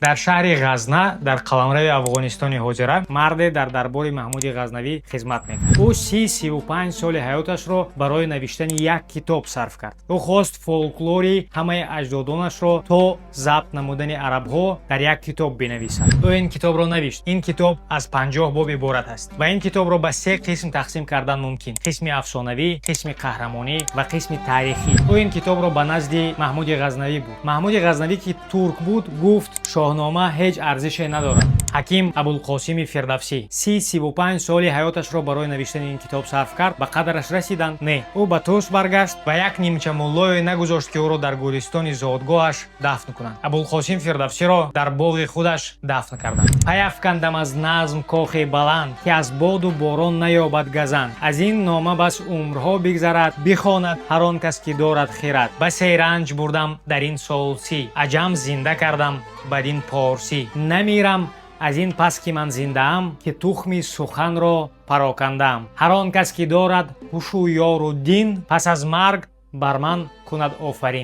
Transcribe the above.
дар шаҳри ғазна дар қаламрави афғонистони ҳозира марде дар дарбори маҳмуди ғазнавӣ хизмат мекард. ӯ 35 соли ҳаёташро барои навиштани як китоб сарф кард. ӯ хост фолклори ҳамаи аҷдодонашро то забт намудани арабҳо дар як китоб бинависад. ӯ ин китобро навишт. ин китоб аз 50 боб иборат аст ва ин китобро ба се қисм тақсим кардан мумкин: қисми афсонавӣ, қисми қаҳрамонӣ ва қисми таърихӣ. ӯ ин китобро ба назди маҳмуди ғазнавӣ бурд. маҳмуди ғазнавӣ ки турк буд гуфт шоҳнома ҳеҷ арзише надорад. ҳаким абулқосими фирдавсӣ 35 соли ҳаёташро барои навиштани ин китоб сарф кард. ба қадраш расиданд? Не. ӯ ба Тус баргашт ва як нимча муллое нагузошт ки ӯро дар гӯлистони зодгоҳаш дафн кунанд. абулқосим фирдавсиро дар боғи худаш дафн карданд. паяфкандам аз назм кохи баланд, ки аз боду борон наёбад газанд. аз ин нома бас умрҳо бигзарад, бихонад ҳар он кас ки дорад хирад. басе ранҷ бурдам дар ин солсӣ, аҷам зинда кардам бадин порсӣ. намирам аз ин пас ки ман зиндаам, ки тухми суханро парокандаам. ҳар он кас ки дорад ҳушу ёру дин, пас аз марг бар ман кунад офарин.